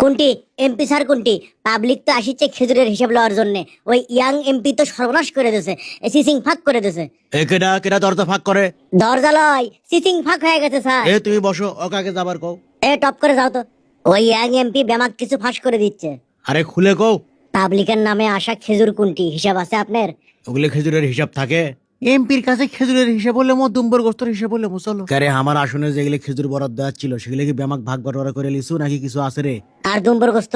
কোনটি? MP sir কোনটি? Public তো আসিচ্ছে খেজুরের হিসাব লওয়ার জন্য। ওই ইয়াং এমপি তো সর্বনাশ করে দিয়েছে, সিসিং ফাঁক করে দিয়েছে। এ কেডা কেডা দরজা ফাঁক করে? দরজা লয়, সিসিং ফাঁক হয়ে গেছে স্যার। এ তুমি বসো, ওকাকে যাবার কও। টপ করে যাও তো। ওই ইয়াং এমপি বেমাক কিছু ফাঁস করে দিচ্ছে। আরে খুলে কও। পাবলিকের নামে আসা খেজুর কোনটি হিসাব আছে আপনার? ওগুলো খেজুরের হিসাব থাকে? এমপির কাছে খেজুরের হিসাব হলে মধ্যম্বর গোস্তর হিসাব হলে চলো। কারে আমার আসনে যেগুলো খেজুর বরাদ্দ ছিল সেগুলো কি ব্যামাক ভাগ বাটোয়ারা করে লিছু নাকি কিছু আছে রে? আর দুম্বর গোস্ত?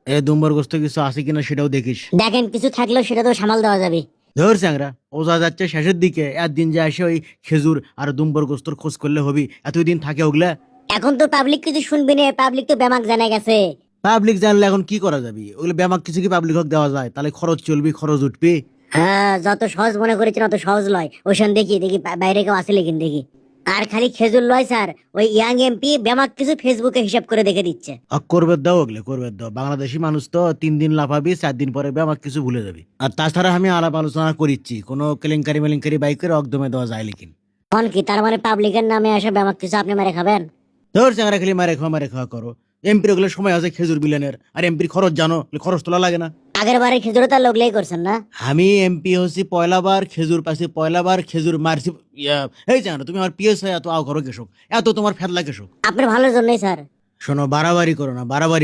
এ দুম্বর গোস্ত কিছু আছে কিনা সেটাও দেখিস। দেখেন কিছু থাকলেও সেটা তো সামাল দেওয়া যাবে। ধর চ্যাংরা, ওজা যাচ্ছে শেষের দিকে, একদিন যে আসে ওই খেজুর আর দুম্বর গোস্তর খোঁজ করলে হবি, এতদিন থাকে ওগুলা? এখন তো পাবলিক কিছু শুনবি না, পাবলিক তো বেমাক জানা গেছে। পাবলিক জানলে এখন কি করা যাবে? ওগুলো ব্যামাক কিছু কি পাবলিক হক দেওয়া যায়? তাহলে খরচ চলবি, খরচ উঠবি। হ্যাঁ, যত সহজ মনে করেছেন অত সহজ লয়। ওইখান দেখি দেখি বাইরে কেউ আসে লেকিন দেখি। আর খালি খেজুর লয় স্যার, ওই ইয়াং এমপি বেমাক কিছু ফেসবুকে হিসাব করে দেখে দিচ্ছে। করবে দাও, ওগুলো করবে দাও। বাংলাদেশি মানুষ তো 3 দিন লাফাবি, 4 দিন পরে ব্যামাক কিছু ভুলে যাবি। আর তাছাড়া আমি আলাপ আলোচনা করিচ্ছি, কোনো কেলেঙ্কারি মেলেঙ্কারি বাইকের একদমে দেওয়া যায় লেকিন। কোন কি তার মানে পাবলিকের নামে আসা বেমাক কিছু আপনি মেরে খাবেন? ধর চ্যাংরা, খালি মারে খাওয়া করো। এমপির ওগুলো সময় আছে খেজুর বিলেনের, আর এমপির খরচ জানো, খরচ তোলা লাগে না? আগের বারে খেজুর তার লোকলেই করছেন না? আমি এমপি হচ্ছি পয়লা বার, খেজুর পাইছি পয়লা বার, খেজুর মারছি। এই জানো তুমি আমার পিএস এত আও করো কেশক, এত তোমার ফেদলা কেশক। আপনার ভালোর জন্যই স্যার। শোনো, বাড়াবাড়ি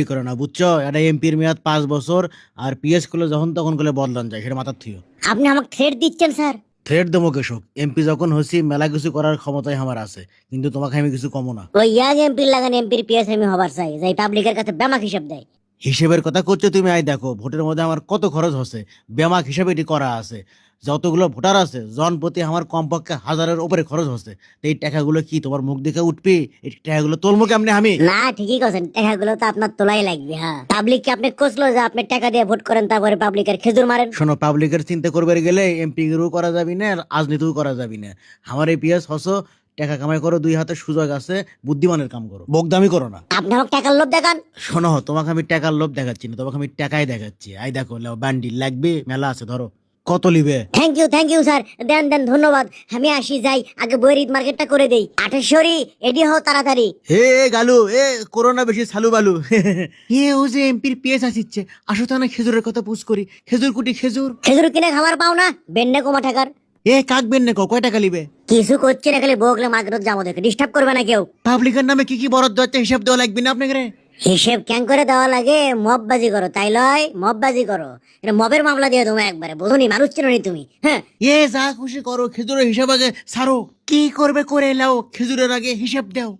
করো না বুঝছো? এটা এমপির মেয়াদ 5 বছর, আর পিএস করলে যখন তখন করলে বদলান যায়, সেটা মাথার থিও। আপনি আমাকে থ্রেট দিচ্ছেন স্যার? থ্রেড দেবো কেশক? এমপি যখন হচ্ছি মেলা কিছু করার ক্ষমতাই আমার আছে, কিন্তু তোমাকে আমি কিছু কমো না। ওই ইয়াং এমপির লাগান এমপির পিএস আমি হবার চাই, যাই পাবলিকের কাছে বেমাক হিসাব দেয়। হিসেবের কথা করছো তুমি? আই দেখো ভোটের মধ্যে আমার কত খরচ হচ্ছে, ব্যামাক হিসাবে এটি করা আছে। যতগুলো ভোটার আছে জনপ্রতি আমার কমপক্ষে 1000-এর উপরে খরচ হচ্ছে। তো এই টাকাগুলো কি তোমার মুখ দেখে উঠবে? এই টাকাগুলো তোলবো কেমনে আমি? না ঠিকই করছেন, টাকাগুলো তো আপনার তোলাই লাগবে। হ্যাঁ, পাবলিককে আপনি কোসলো যে আপনি টাকা দিয়ে ভোট করেন, তারপরে পাবলিকের খেজুর মারেন। শোনো, পাবলিকের চিন্তা করবে গেলে এমপি এরও করা যাবি না, রাজনীতিও করা যাবি না। আমার এই পিএস হসো, টাকা কামাই করো, 2 হাতে সুযোগ আছে, বুদ্ধিমানের কাম করো, বকদামি করো না। আপনি আমাকে টাকার লোভ দেখান। শোনো, তোমাকে আমি টাকার লোভ দেখাচ্ছি না, তোমাকে আমি টাকাই দেখাচ্ছি। আই দেখো, লাও বান্ডিল লাগবে, মেলা আছে, ধরো। কত লিবে? Thank you sir. দেন দেন, ধন্যবাদ। আমি আসি, যাই আগে বইয়ের ঈদ মার্কেটটা করে দেই। 28 এডি হও তাড়াতাড়ি। হে গালু, করোনা বেশি সালু বালু। ও যে এমপির পিএস আসিচ্ছে, আসো তো না খেজুরের কথা পুষ করি। খেজুর কুটি খেজুর। খেজুর কিনে খাবার পাও না, বেন্ডে কমা টাকার। কাকবেন না, কয় টাকা লিবে? কিছু করছে না, খালি বকলে মার্কেট যাবো দেখে ডিস্টার্ব করবে না কেউ। পাবলিকের নামে কি কি বরাদ্দ আছে হিসাব দেওয়া লাগবে না আপনাকে রে? হিসেব ক্যাং করে দেওয়া লাগে? মববাজি করো তাই লয়? মববাজি করো, এটা মবের মামলা দিয়ে তুমি একবারে। বুঝুনি, মানুষ চেনি তুমি। হ্যাঁ, যা খুশি করো, খেজুরের হিসাব আগে সারো। কি করবে করে এলাও, খেজুরের আগে হিসাব দাও।